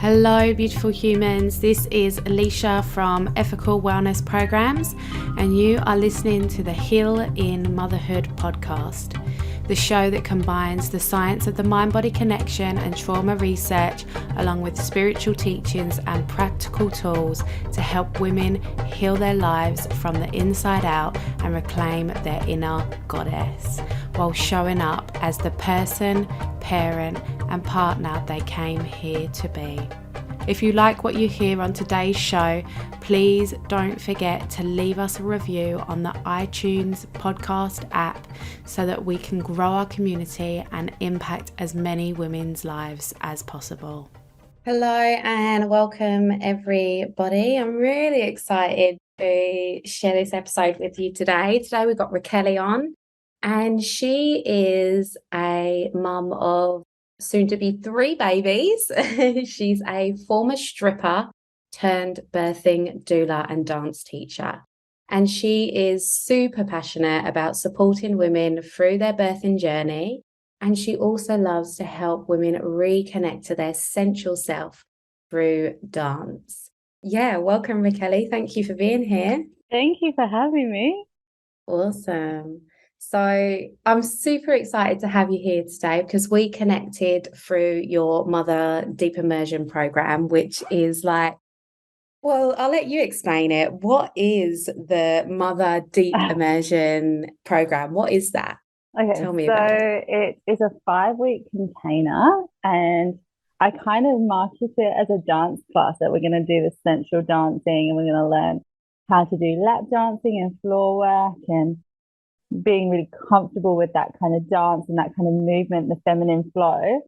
Hello, beautiful humans. This is Alicia from Ethical Wellness Programs, and you are listening to the Heal in Motherhood podcast, the show that combines the science of the mind-body connection and trauma research, along with spiritual teachings and practical tools to help women heal their lives from the inside out and reclaim their inner goddess, while showing up as the person, parent, and partner they came here to be. If you like what you hear on today's show, please don't forget to leave us a review on the iTunes podcast app so that we can grow our community and impact as many women's lives as possible. Hello and welcome everybody. I'm really excited to share this episode with you today. Today we've got Rachelli on, and she is a mum of soon to be 3 babies. She's a former stripper turned birthing doula and dance teacher. And she is super passionate about supporting women through their birthing journey. And she also loves to help women reconnect to their sensual self through dance. Yeah, welcome, Rachelli. Thank you for being here. Thank you for having me. Awesome. So I'm super excited to have you here today because we connected through your Mother Deep Immersion program, which is like, well, I'll let you explain it. What is the Mother Deep Immersion program? What is that? Okay, Tell me about it. It is a 5-week container, and I kind of market it as a dance class that we're going to do the sensual dancing, and we're going to learn how to do lap dancing and floor work and being really comfortable with that kind of dance and that kind of movement, the feminine flow.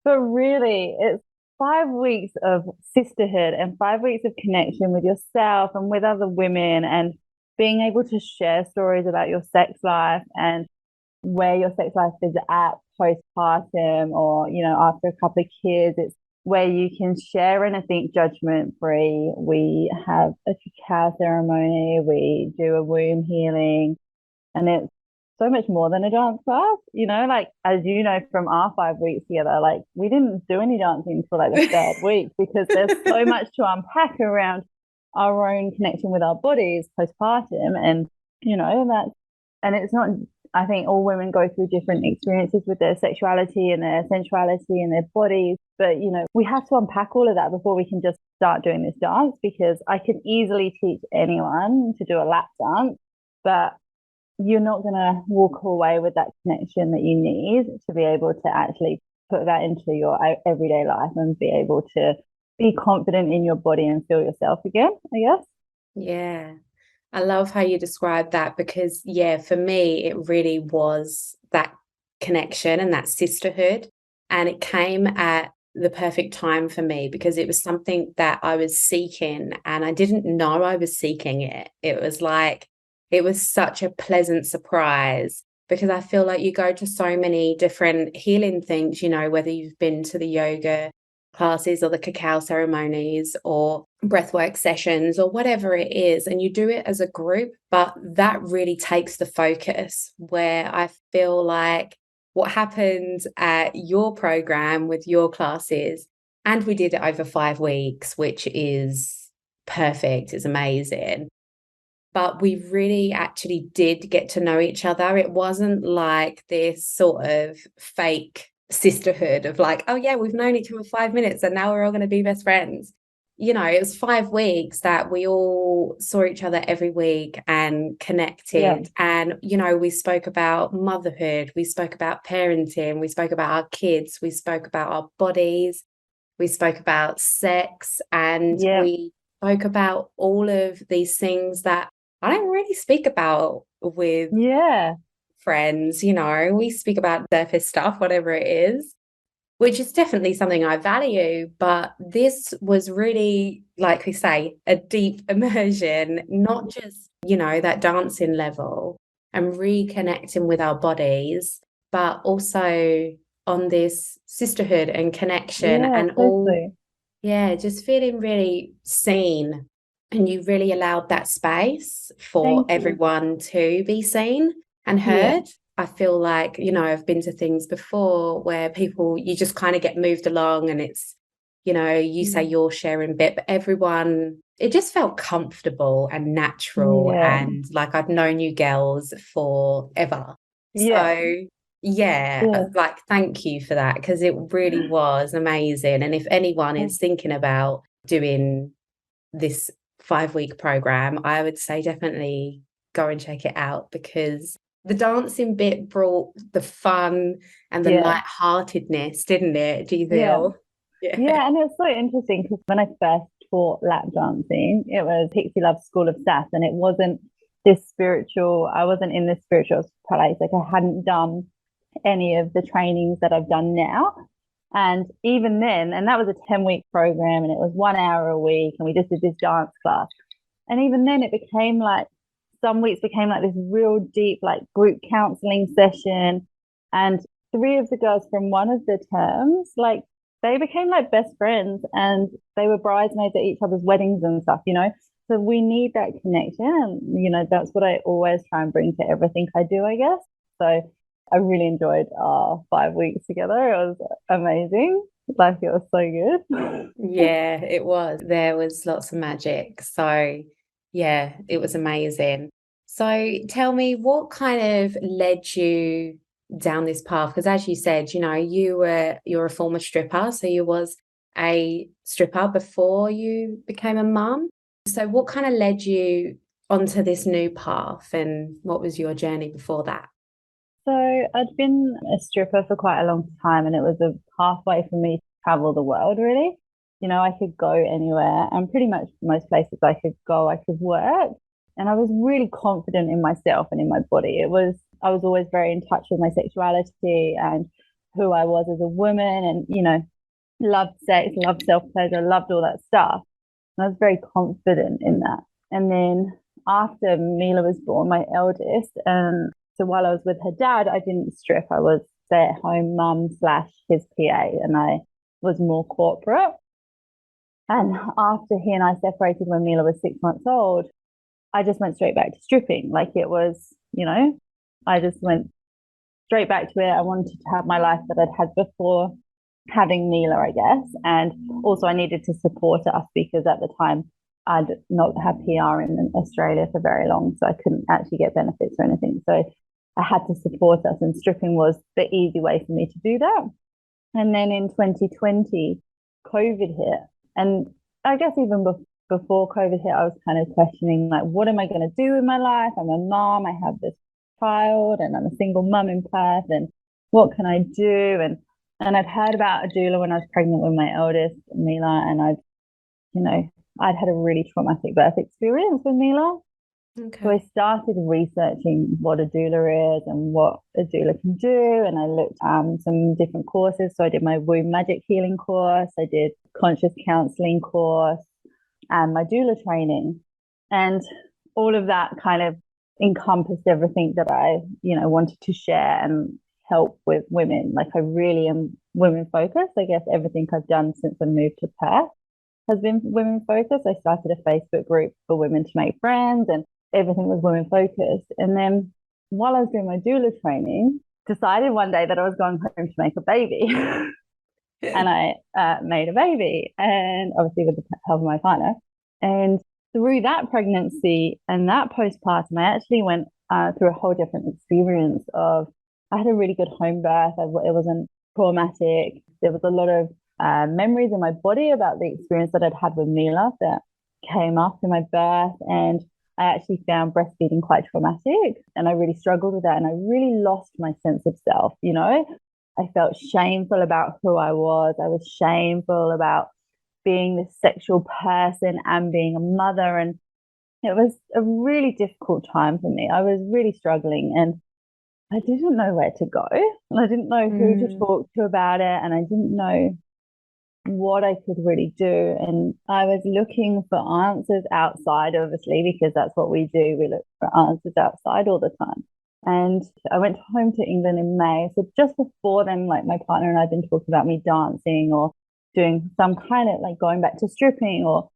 But really, it's 5 weeks of sisterhood and 5 weeks of connection with yourself and with other women, and being able to share stories about your sex life and where your sex life is at postpartum, or, you know, after a couple of kids. It's where you can share anything judgment free. We have a cacao ceremony, we do a womb healing, and it's so much more than a dance class, you know, like, as you know, from our 5 weeks together, like, we didn't do any dancing for like the 3rd week because there's so much to unpack around our own connection with our bodies postpartum. And, you know, and it's not, I think all women go through different experiences with their sexuality and their sensuality and their bodies. But, you know, we have to unpack all of that before we can just start doing this dance, because I can easily teach anyone to do a lap dance, but you're not going to walk away with that connection that you need to be able to actually put that into your everyday life and be able to be confident in your body and feel yourself again, I guess. Yeah. I love how you describe that because, yeah, for me, it really was that connection and that sisterhood. And it came at the perfect time for me because it was something that I was seeking and I didn't know I was seeking it. It was like, it was such a pleasant surprise because I feel like you go to so many different healing things, you know, whether you've been to the yoga classes or the cacao ceremonies or breathwork sessions or whatever it is, and you do it as a group, but that really takes the focus, where I feel like what happened at your program with your classes, and we did it over 5 weeks, which is perfect, it's amazing. But we really actually did get to know each other. It wasn't like this sort of fake sisterhood of like, oh yeah, we've known each other 5 minutes and now we're all going to be best friends. You know, it was 5 weeks that we all saw each other every week and connected. Yeah. And, you know, we spoke about motherhood, we spoke about parenting, we spoke about our kids, we spoke about our bodies, we spoke about sex, and we spoke about all of these things that I don't really speak about with friends. You know, we speak about surface stuff, whatever it is, which is definitely something I value. But this was really, like we say, a deep immersion, not just, you know, that dancing level and reconnecting with our bodies, but also on this sisterhood and connection and totally. just feeling really seen. And you really allowed that space for everyone to be seen and heard. I feel like, you know, I've been to things before where people, you just kind of get moved along and it's, you say you're sharing a bit, but everyone, it just felt comfortable and natural. Yeah. And like I've known you girls forever. Yeah. So yeah, Yeah. like thank you for that, because it really was amazing. And if anyone is thinking about doing this 5-week program, I would say definitely go and check it out, because the dancing bit brought the fun and the Yeah. lightheartedness, didn't it? Do you Yeah. feel? Yeah. Yeah, and it's so interesting because when I first taught lap dancing, it was Pixie Love School of Sass, and it wasn't this spiritual. I wasn't in this spiritual place. Like I hadn't done any of the trainings that I've done now. And even then, and that was a 10-week program, and it was 1 hour a week, and we just did this dance class. And even then, it became like some weeks became like this real deep, like group counseling session. And three of the girls from one of the terms, like they became like best friends, and they were bridesmaids at each other's weddings and stuff. So we need that connection. And, that's what I always try and bring to everything I do, I guess. So I really enjoyed our 5 weeks together. It was amazing. Like it was so good. Yeah, it was. There was lots of magic. So yeah, it was amazing. So tell me, what kind of led you down this path? Because as you said, you're a former stripper, so you was a stripper before you became a mum. So what kind of led you onto this new path, and what was your journey before that? So I'd been a stripper for quite a long time, and it was a pathway for me to travel the world, really. I could go anywhere, and pretty much most places I could go, I could work. And I was really confident in myself and in my body. I was always very in touch with my sexuality and who I was as a woman, and, loved sex, loved self-pleasure, loved all that stuff. And I was very confident in that. And then after Mila was born, my eldest, so while I was with her dad, I didn't strip. I was stay-at-home mum / his PA, and I was more corporate. And after he and I separated when Mila was 6 months old, I just went straight back to stripping. Like it was, I just went straight back to it. I wanted to have my life that I'd had before having Mila, I guess. And also I needed to support us because at the time I'd not had PR in Australia for very long, so I couldn't actually get benefits or anything. So I had to support us, and stripping was the easy way for me to do that. And then in 2020, COVID hit. And I guess even before COVID hit, I was kind of questioning, like, what am I going to do with my life? I'm a mom, I have this child, and I'm a single mum in Perth, and what can I do? And I'd heard about a doula when I was pregnant with my eldest, Mila, and I'd had a really traumatic birth experience with Mila. Okay. So I started researching what a doula is and what a doula can do. And I looked at some different courses. So I did my womb magic healing course, I did conscious counseling course, and my doula training. And all of that kind of encompassed everything that I, wanted to share and help with women. Like I really am women focused. I guess everything I've done since I moved to Perth has been women focused. I started a Facebook group for women to make friends, and everything was women focused. And then while I was doing my doula training, decided one day that I was going home to make a baby. And I made a baby, and obviously with the help of my partner. And through that pregnancy and that postpartum, I actually went through a whole different experience of, I had a really good home birth. It wasn't traumatic. There was a lot of memories in my body about the experience that I'd had with Mila that came up in my birth. And I actually found breastfeeding quite traumatic, and I really struggled with that. And I really lost my sense of self. I felt shameful about who I was. I was shameful about being this sexual person and being a mother. And it was a really difficult time for me. I was really struggling, and I didn't know where to go. And I didn't know who to talk to about it. And I didn't know what I could really do. And I was looking for answers outside, obviously, because that's what we do. We look for answers outside all the time. And I went home to England in May. So just before then, like my partner and I had been talking about me dancing or doing some kind of like going back to stripping, or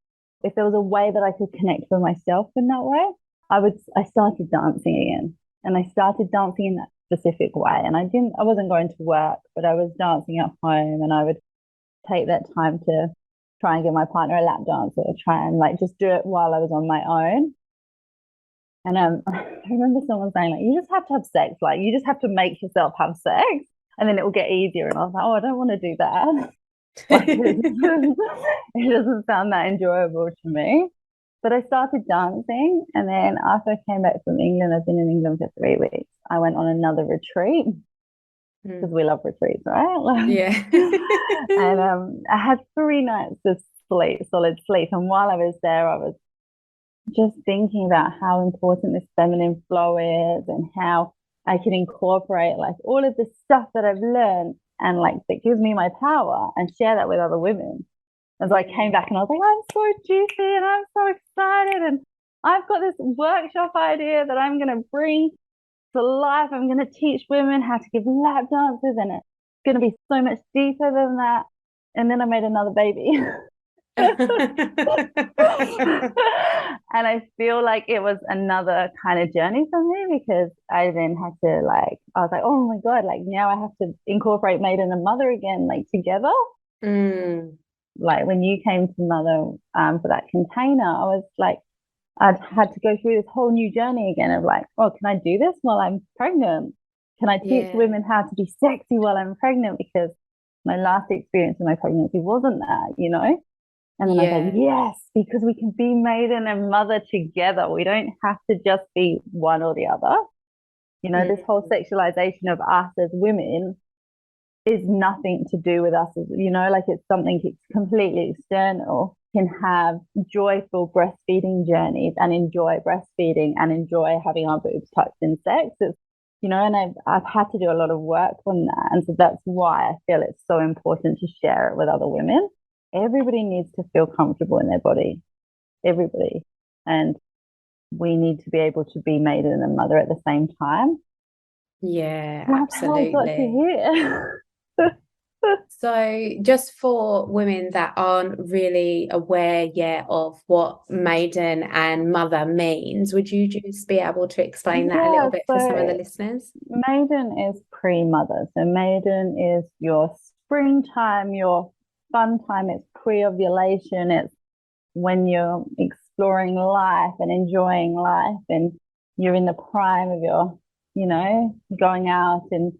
if there was a way that I could connect with myself in that way, I started dancing again. And I started dancing in that specific way. And I wasn't going to work, but I was dancing at home, and I would take that time to try and give my partner a lap dance or try and like just do it while I was on my own. And I remember someone saying, like, you just have to have sex, like you just have to make yourself have sex and then it will get easier. And I was like, oh, I don't want to do that. Like, it doesn't sound that enjoyable to me. But I started dancing, and then after I came back from England, I've been in England for 3 weeks. I went on another retreat because we love retreats, right? Yeah. And I had 3 nights of sleep, solid sleep. And while I was there, I was just thinking about how important this feminine flow is and how I can incorporate like all of the stuff that I've learned and like that gives me my power and share that with other women. And so I came back and I was like, I'm so juicy and I'm so excited. And I've got this workshop idea that I'm going to bring to life. I'm going to teach women how to give lap dances, and it's going to be so much deeper than that. And then I made another baby. And I feel like it was another kind of journey for me, because I then had to like, I was like, oh my God, like now I have to incorporate maiden and mother again, like together. Like when you came to Mother for that container, I was like, I'd had to go through this whole new journey again of like, oh, can I do this while I'm pregnant? Can I teach women how to be sexy while I'm pregnant? Because my last experience in my pregnancy wasn't that, you know? And then I was like, yes, because we can be maiden and mother together. We don't have to just be one or the other. You know, this whole sexualization of us as women is nothing to do with us, you know, like it's something completely external. Can have joyful breastfeeding journeys and enjoy breastfeeding and enjoy having our boobs touched in sex. It's, you know, and I've had to do a lot of work on that. And so that's why I feel it's so important to share it with other women. Everybody needs to feel comfortable in their body, everybody. And we need to be able to be maiden and mother at the same time. Yeah, That's absolutely. how I got to here. So just for women that aren't really aware yet of what maiden and mother means, would you just be able to explain that a little bit for some of the listeners? Maiden is pre-mother. So maiden is your springtime, your fun time. It's pre-ovulation. It's when you're exploring life and enjoying life, and you're in the prime of your, you know, going out and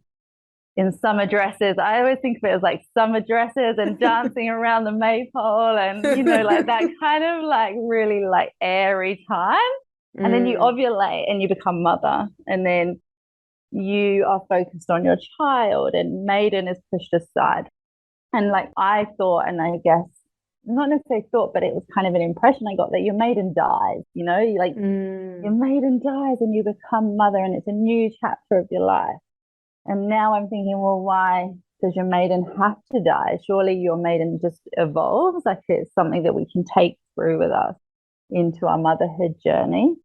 in summer dresses. I always think of it as like summer dresses and dancing around the maypole and, you know, like that kind of like really like airy time. And then you ovulate and you become mother. And then you are focused on your child, and maiden is pushed aside. And like I thought, and I guess not necessarily thought, but it was kind of an impression I got that your maiden dies, you know, like your maiden dies and you become mother and it's a new chapter of your life. And now I'm thinking, well, why does your maiden have to die? Surely your maiden just evolves. Like it's something that we can take through with us into our motherhood journey.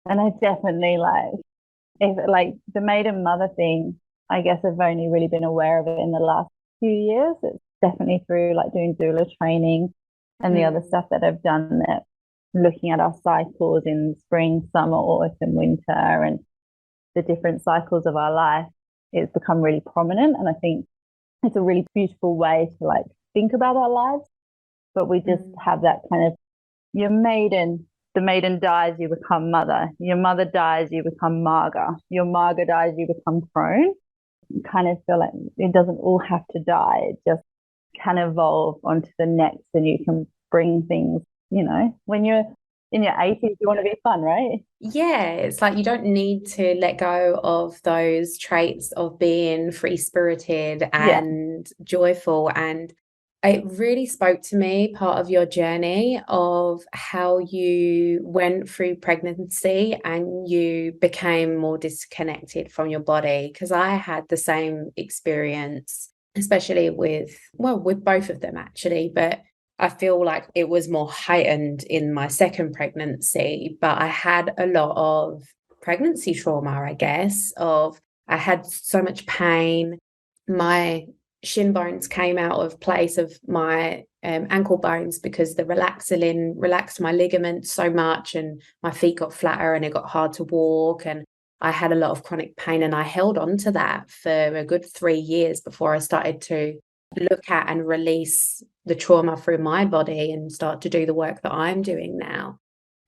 And I definitely like the maiden mother thing, I guess I've only really been aware of it in the last few years. It's definitely through like doing doula training and the other stuff that I've done, that looking at our cycles in spring, summer, autumn, winter, and the different cycles of our life. It's become really prominent, and I think it's a really beautiful way to like think about our lives. But we just have that kind of, your maiden, the maiden dies, you become mother. Your mother dies, you become marga. Your marga dies, you become crone. You kind of feel like it doesn't all have to die. It just can evolve onto the next, and you can bring things, you know, when you're in your 80s, you want to be fun, right? Yeah, it's like you don't need to let go of those traits of being free-spirited and joyful. And it really spoke to me, part of your journey of how you went through pregnancy and you became more disconnected from your body. Because I had the same experience, especially with both of them actually, but I feel like it was more heightened in my second pregnancy. But I had a lot of pregnancy trauma, I guess, I had so much pain. My shin bones came out of place of my ankle bones because the relaxolin relaxed my ligaments so much, and my feet got flatter and it got hard to walk, and I had a lot of chronic pain, and I held on to that for a good 3 years before I started to look at and release the trauma through my body and start to do the work that I'm doing now.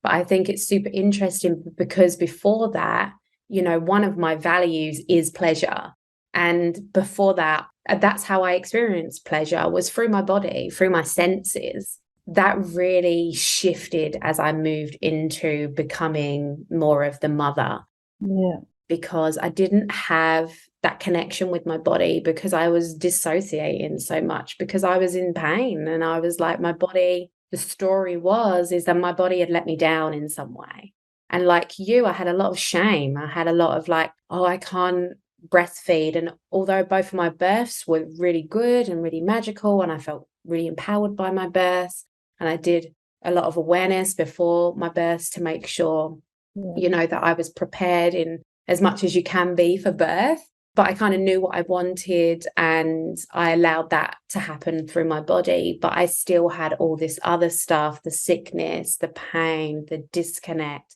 But I think it's super interesting because before that, you know, one of my values is pleasure. And before that, that's how I experienced pleasure, was through my body, through my senses. That really shifted as I moved into becoming more of the mother. Yeah. Because I didn't have that connection with my body, because I was dissociating so much, because I was in pain, and I was like, my body, the story is that my body had let me down in some way. And like you, I had a lot of shame. I had a lot of like, oh, I can't breastfeed. And although both of my births were really good and really magical, and I felt really empowered by my births, and I did a lot of awareness before my births to make sure, you know, that I was prepared in as much as you can be for birth. But I kind of knew what I wanted, and I allowed that to happen through my body. But I still had all this other stuff, the sickness, the pain, the disconnect,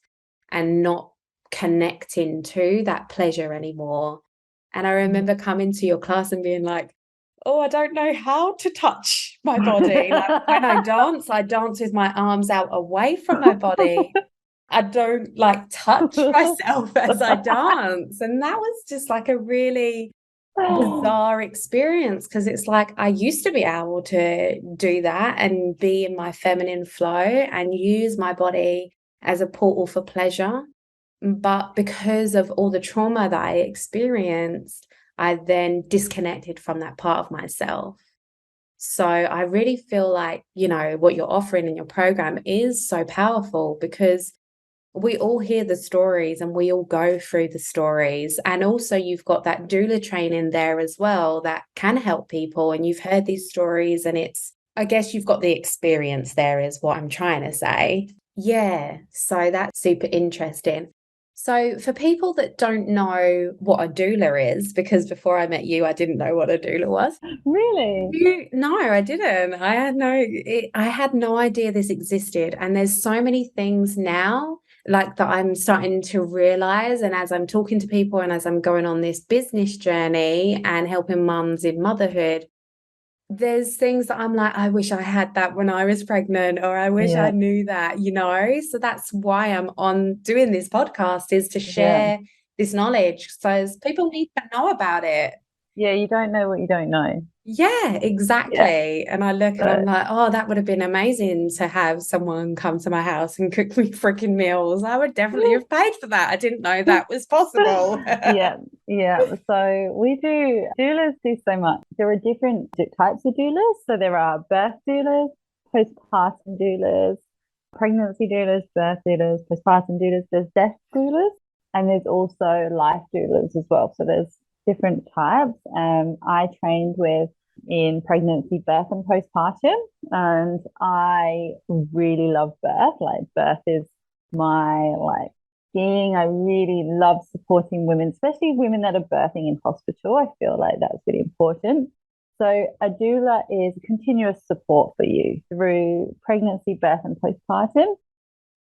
and not connecting to that pleasure anymore. And I remember coming to your class and being like, oh, I don't know how to touch my body. Like when I dance with my arms out away from my body. I don't like touch myself as I dance. And that was just like a really bizarre experience, because it's like I used to be able to do that and be in my feminine flow and use my body as a portal for pleasure. But because of all the trauma that I experienced, I then disconnected from that part of myself. So I really feel like, you know, what you're offering in your program is so powerful, because we all hear the stories and we all go through the stories. And also you've got that doula training there as well that can help people. And you've heard these stories, and it's, I guess you've got the experience there is what I'm trying to say. Yeah. So that's super interesting. So for people that don't know what a doula is, because before I met you, I didn't know what a doula was. Really? No, I didn't. I had no idea this existed. And there's so many things now like that I'm starting to realize. And as I'm talking to people and as I'm going on this business journey and helping mums in motherhood, there's things that I'm like, I wish I had that when I was pregnant, or I wish I knew that, you know? So that's why I'm on doing this podcast, is to share this knowledge. So people need to know about it. Yeah, you don't know what you don't know. Yeah, exactly. And I look and I'm like, oh, that would have been amazing to have someone come to my house and cook me freaking meals. I would definitely have paid for that. I didn't know that was possible. Yeah. So doulas do so much. There are different types of doulas. So there are birth doulas, postpartum doulas, pregnancy doulas, birth doulas, postpartum doulas. There's death doulas, and there's also life doulas as well. So there's different types. I trained in pregnancy, birth, and postpartum, and I really love birth. Like birth is my thing. I really love supporting women, especially women that are birthing in hospital. I feel like that's really important. So a doula is continuous support for you through pregnancy, birth, and postpartum.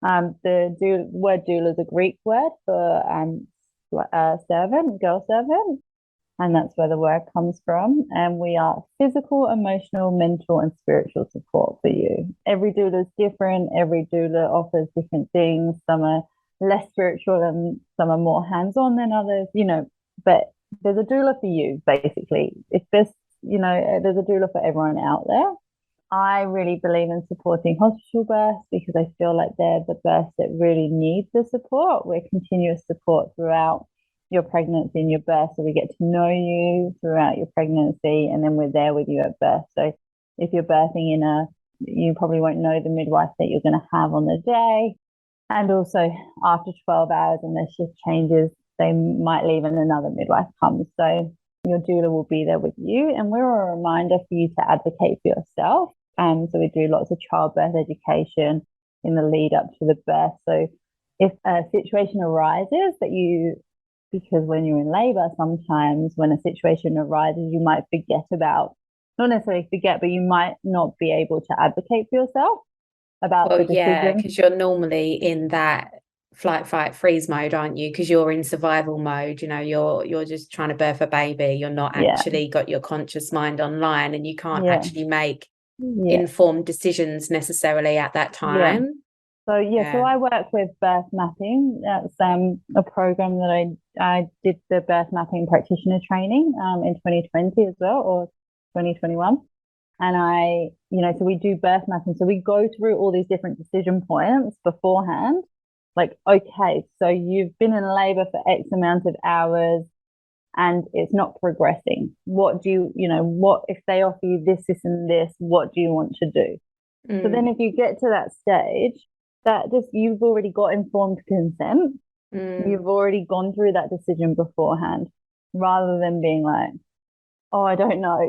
The word doula is a Greek word for servant, girl servant, and that's where the word comes from. And we are physical, emotional, mental, and spiritual support for you. Every doula is different. Every doula offers different things. Some are less spiritual and some are more hands-on than others, you know, but there's a doula for you, basically. If there's, you know, there's a doula for everyone out there. I really believe in supporting hospital births because I feel like they're the births that really need the support. We're continuous support throughout your pregnancy and your birth. So we get to know you throughout your pregnancy, and then we're there with you at birth. So if you're birthing you probably won't know the midwife that you're going to have on the day. And also after 12 hours and the shift changes, they might leave and another midwife comes. So your doula will be there with you. And we're a reminder for you to advocate for yourself. So we do lots of childbirth education in the lead up to the birth. So if a situation arises because when you're in labor, sometimes when a situation arises, you might not necessarily forget, but you might not be able to advocate for yourself about the decision. Yeah, because you're normally in that flight, fight, freeze mode, aren't you? Because you're in survival mode, you know, you're just trying to birth a baby. You're not actually got your conscious mind online, and you can't actually make informed decisions necessarily at that time. So I work with birth mapping. That's a program that I did the birth mapping practitioner training in 2020 as well, or 2021. And so we do birth mapping. So we go through all these different decision points beforehand. Like, okay, so you've been in labor for X amount of hours and it's not progressing. What if they offer you this, this, and this, what do you want to do? So then if you get to that stage, you've already got informed consent. You've already gone through that decision beforehand, rather than being like, oh, I don't know,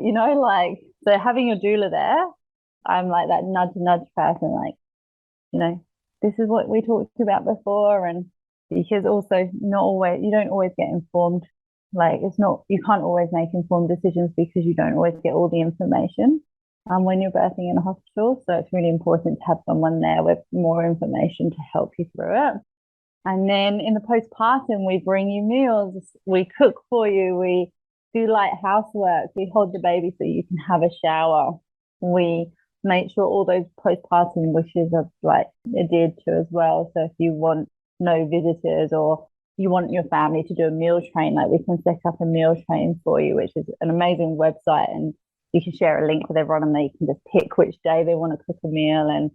so having your doula there, I'm like that nudge person, like, this is what we talked about before. And because also you don't always get informed. Like, you can't always make informed decisions because you don't always get all the information when you're birthing in a hospital. So it's really important to have someone there with more information to help you through it. And then in the postpartum, we bring you meals, we cook for you, we do light housework, we hold the baby so you can have a shower. We make sure all those postpartum wishes are like adhered to as well. So if you want no visitors, or you want your family to do a meal train, like, we can set up a meal train for you, which is an amazing website, and you can share a link with everyone and they can just pick which day they want to cook a meal. And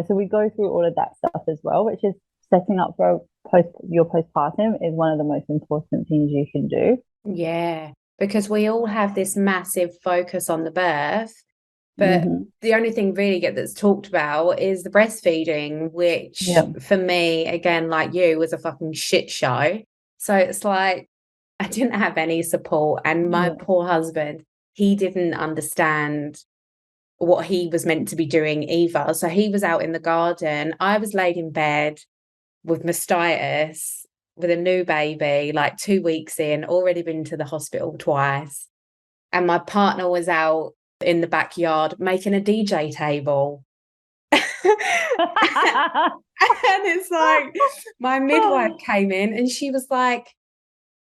so we go through all of that stuff as well, which is setting up for your postpartum is one of the most important things you can do. Yeah, because we all have this massive focus on the birth, but the only thing really that's talked about is the breastfeeding, which for me, again, like you, was a fucking shit show. So it's like, I didn't have any support, and my poor husband, he didn't understand what he was meant to be doing either. So he was out in the garden. I was laid in bed with mastitis, with a new baby, like 2 weeks in, already been to the hospital twice. And my partner was out in the backyard making a DJ table. And it's like, my midwife came in and she was like,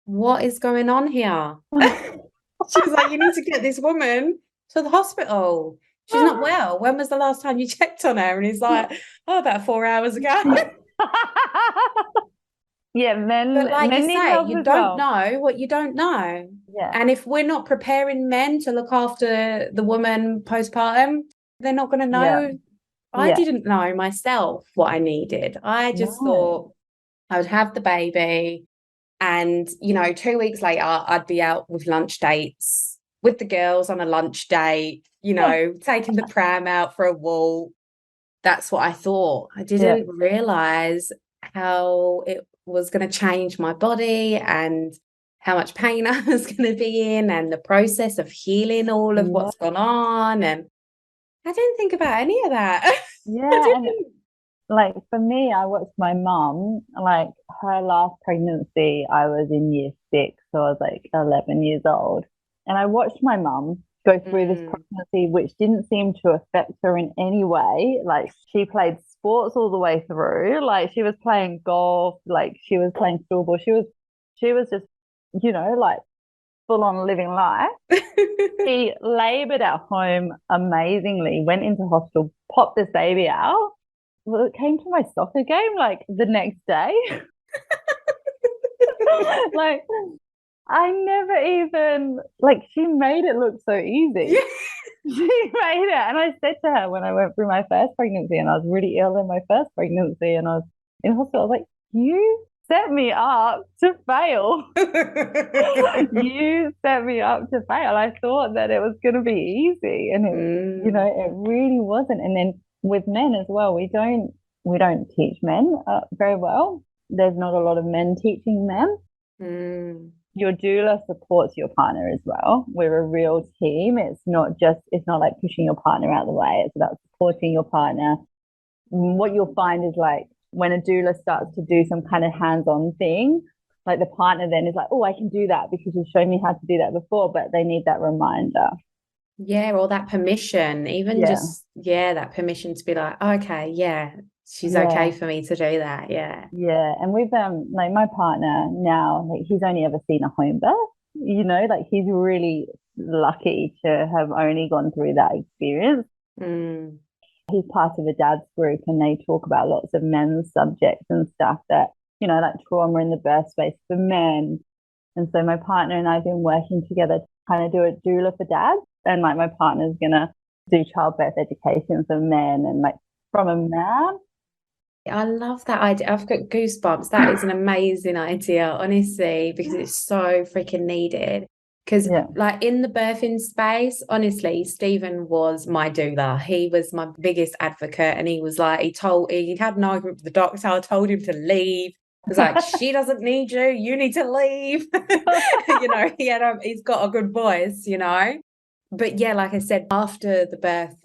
what is going on here? She was like, you need to get this woman to the hospital. She's not well. When was the last time you checked on her? And he's like, oh, about 4 hours ago. But like you say, you don't know what you don't know. Yeah. And if we're not preparing men to look after the woman postpartum, they're not going to know. I didn't know myself what I needed. I just thought I would have the baby, and 2 weeks later I'd be out with lunch dates with the girls on a lunch date, taking the pram out for a walk. That's what I thought. I didn't realize how it was going to change my body and how much pain I was going to be in, and the process of healing all of what's gone on. And I didn't think about any of that. And like, for me, I watched my mum, like, her last pregnancy, I was in year 6, so I was like 11 years old. And I watched my mum go through this pregnancy, which didn't seem to affect her in any way. Like, she played sports all the way through. Like, she was playing golf, like, she was playing football. She was just, like, full on living life. She labored at home amazingly, went into hospital, popped this baby out. Well, it came to my soccer game like the next day. Like, I never even, like, she made it look so easy. She made it. And I said to her when I went through my first pregnancy, and I was really ill in my first pregnancy, and I was in hospital, I was like, you set me up to fail. You set me up to fail. I thought that it was going to be easy, and it, it really wasn't. And then with men as well, we don't teach men very well. There's not a lot of men teaching men. Your doula supports your partner as well. We're a real team. It's not like pushing your partner out of the way. It's about supporting your partner. What you'll find is, like, when a doula starts to do some kind of hands-on thing, like, the partner then is like, oh, I can do that because you've shown me how to do that before, but they need that reminder. Yeah, or that permission, even just that permission to be like, okay, she's okay Yeah. for me to do that. Yeah. Yeah. And with like my partner now, like he's only ever seen a home birth, like he's really lucky to have only gone through that experience. Mm. He's part of a dad's group and they talk about lots of men's subjects and stuff that, like trauma in the birth space for men. And so my partner and I have been working together to kind of do a doula for dads. And like my partner's gonna do childbirth education for men and like from a man. I love that idea. I've got goosebumps. That is an amazing idea, honestly, because it's so freaking needed. Because, Yeah. like, in the birthing space, honestly, Stephen was my doula. He was my biggest advocate. And he was like, he had an argument with the doctor. I told him to leave. He was like, she doesn't need you. You need to leave. He's got a good voice, But yeah, like I said, after the birth,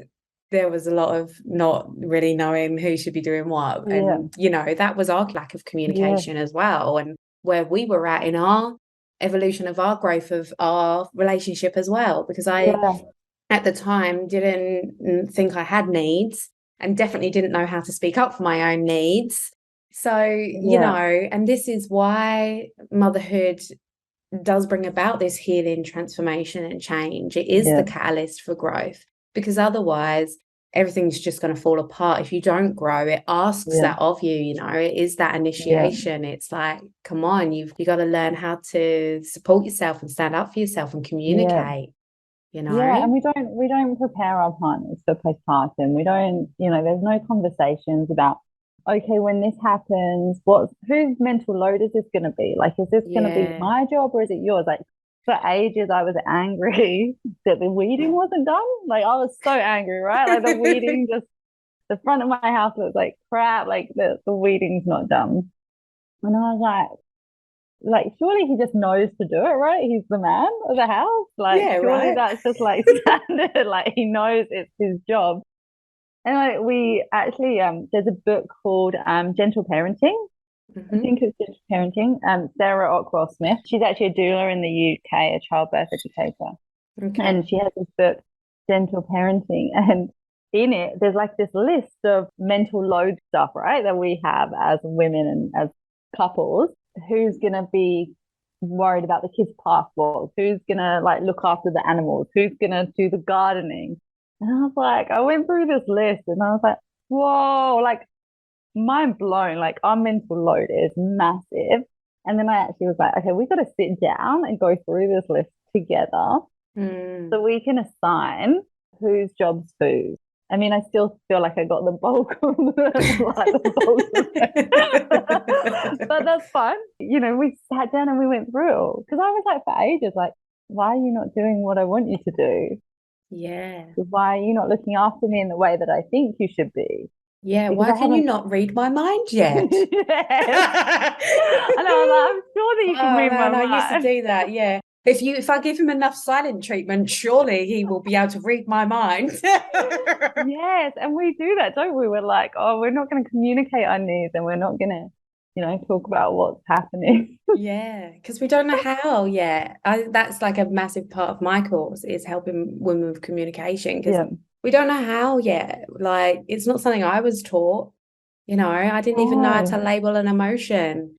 there was a lot of not really knowing who should be doing what. Yeah. And, that was our lack of Yeah. communication as well. And where we were at in our evolution of our growth of our relationship as well. Because I, Yeah. at the time, didn't think I had needs and definitely didn't know how to speak up for my own needs. So, and this is why motherhood does bring about this healing, transformation, and change. It is the catalyst for growth, because otherwise everything's just going to fall apart if you don't grow. It asks that of you, it is that initiation. It's like, come on, you got to learn how to support yourself and stand up for yourself and communicate. Yeah, and we don't prepare our partners for postpartum. We don't, there's no conversations about, okay, when this happens, whose mental load is this going to be? Like, is this going to be my job or is it yours? Like, for ages, I was angry that the weeding wasn't done. Like, I was so angry, right? Like, the weeding the front of my house was like crap. Like, the weeding's not done. And I was like, surely he just knows to do it, right? He's the man of the house. Like, surely that's just like standard. Like, he knows it's his job. And like, we actually, there's a book called Gentle Parenting. I think it's Gentle Parenting. Sarah Ockwell Smith. She's actually a doula in the UK, a childbirth educator. Okay. And she has this book, Gentle Parenting. And in it, there's like this list of mental load stuff, right? That we have as women and as couples. Who's going to be worried about the kids' passports? Who's going to like look after the animals? Who's going to do the gardening? And I was like, I went through this list and I was like, whoa, like mind blown. Like our mental load is massive. And then I actually was like, okay, we got to sit down and go through this list together so we can assign whose job's whose. I mean, I still feel like I got the bulk of but that's fun. We sat down and we went through because I was like for ages, like, why are you not doing what I want you to do? Yeah. Why are you not looking after me in the way that I think you should be? Yeah. Because why can you not read my mind yet? Yes. I know, I'm sure that you can read my mind. I used to do that. Yeah. If I give him enough silent treatment, surely he will be able to read my mind. Yes, and we do that, don't we? We're like, oh, we're not going to communicate our needs and we're not going to, talk about what's happening. Yeah, because we don't know how yet. That's like a massive part of my course is helping women with communication because we don't know how yet. Like, it's not something I was taught. I didn't even know how to label an emotion.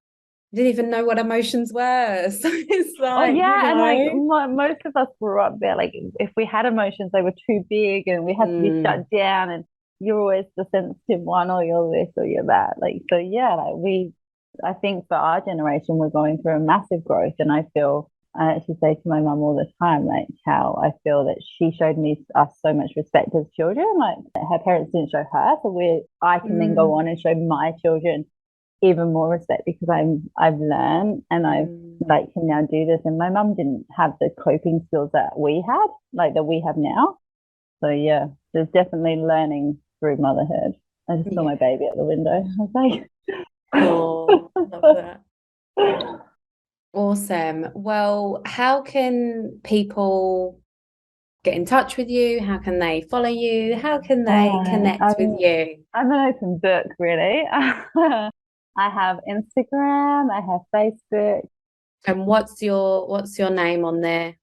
Didn't even know what emotions were. So it's like, and like most of us grew up there. Like if we had emotions, they were too big and we had to be shut down. And you're always the sensitive one, or you're this or you're that. Like so, I think for our generation, we're going through a massive growth, and I actually say to my mum all the time, like how I feel that she showed us so much respect as children. Like her parents didn't show her, so I can then go on and show my children even more respect because I've learned and I've like can now do this. And my mum didn't have the coping skills that we had, like that we have now. So yeah, there's definitely learning through motherhood. I just saw my baby at the window. I was like, oh, love that. Awesome. Well, how can people get in touch with you? How can they follow you? How can they connect with you? I'm an open book, really. I have Instagram, I have Facebook. And what's your name on there?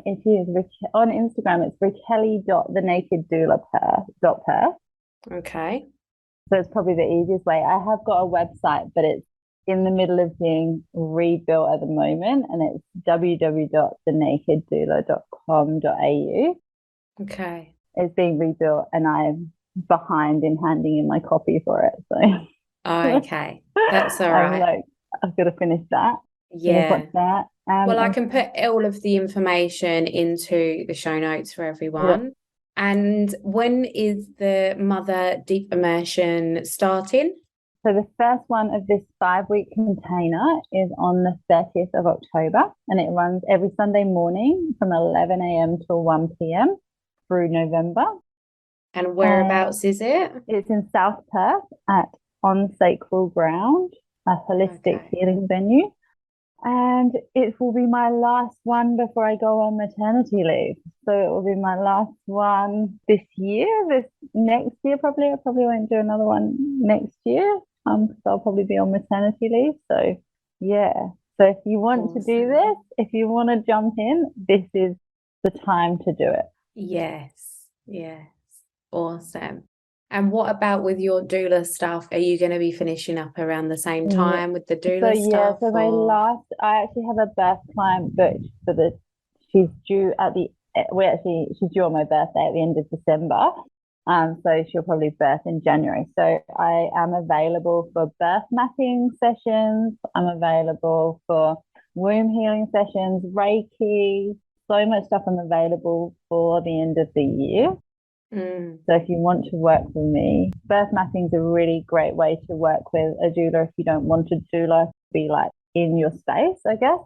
It is on Instagram. It's Rachelli.thenakeddoula.per. Okay. So it's probably the easiest way. I have got a website, but it's in the middle of being rebuilt at the moment, and it's www.thenakeddoula.com.au. Okay. It's being rebuilt, and I'm behind in handing in my copy for it. So Okay. That's all I'm right. like, I've got to finish that. Finish Yeah. what's that. Well, I And can put all of the information into the show notes for yeah. everyone. And when is the Mother Deep Immersion starting? So the first one of this 5-week container is on the 30th of October, and it runs every Sunday morning from 11 a.m. till 1 p.m. through November. And whereabouts is it? It's in South Perth at On Sacral Ground, a holistic Okay. healing venue. And it will be my last one before I go on maternity leave. So it will be my last one this year. This next year, probably. I probably won't do another one next year. Because I'll probably be on maternity leave. So yeah. So if you want to do Awesome. this, if you want to jump in, this is the time to do it. Yes. Yes. Awesome. And what about with your doula stuff? Are you going to be finishing up around the same Yeah. time with the So doula yeah, stuff, so or? I actually have a birth client booked for she's due at she's due on my birthday at the end of December. So she'll probably birth in January. So I am available for birth mapping sessions. I'm available for womb healing sessions, Reiki, so much stuff I'm available for the end of the year. So if you want to work with me, birth mapping is a really great way to work with a doula if you don't want a doula to be like in your space, I guess.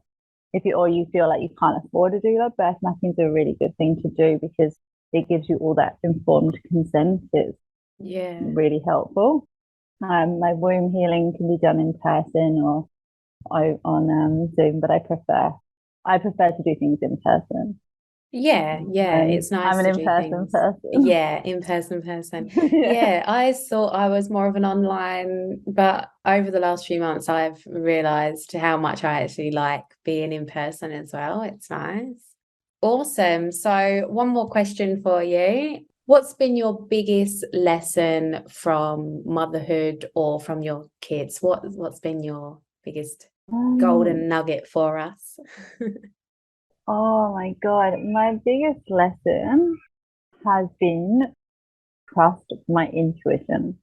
Or you feel like you can't afford a doula, birth mapping is a really good thing to do because it gives you all that informed consent. It's really helpful. My womb healing can be done in person or on Zoom, but I prefer to do things in person. Yeah, it's I'm nice an to do in-person things. person. Yeah, in-person person. Yeah. Yeah, I thought I was more of an online, but over the last few months, I've realized how much I actually like being in person as well. It's nice. Awesome. So, one more question for you. What's been your biggest lesson from motherhood or from your kids? What's been your biggest golden nugget for us? Oh my God. My biggest lesson has been trust my intuition.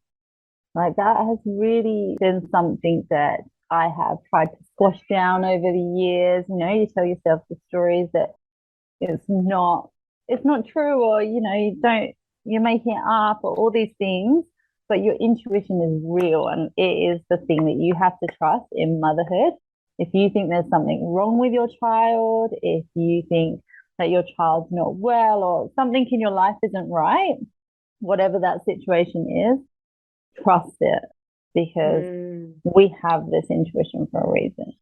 Like that has really been something that I have tried to squash down over the years. You tell yourself the stories that it's not it's not true, or you're making it up, or all these things, but your intuition is real, and it is the thing that you have to trust in motherhood. If you think there's something wrong with your child, if you think that your child's not well, or something in your life isn't right, whatever that situation is, trust it, because we have this intuition for a reason.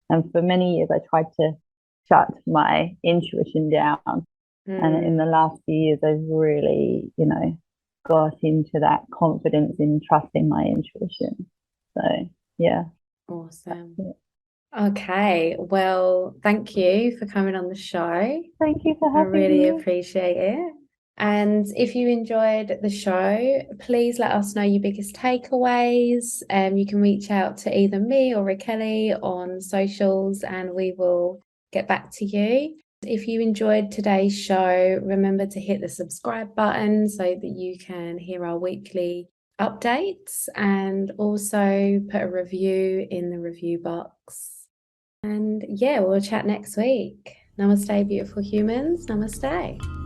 And for many years, I tried to shut my intuition down. And in the last few years, I've really, got into that confidence in trusting my intuition. So, yeah. Awesome. Okay, well, thank you for coming on the show. Thank you for I having really me. appreciate it. And if you enjoyed the show, please let us know your biggest takeaways. You can reach out to either me or Rachelli on socials and we will get back to you. If you enjoyed today's show, remember to hit the subscribe button so that you can hear our weekly updates, and also put a review in the review box. And yeah, we'll chat next week. Namaste, beautiful humans. Namaste.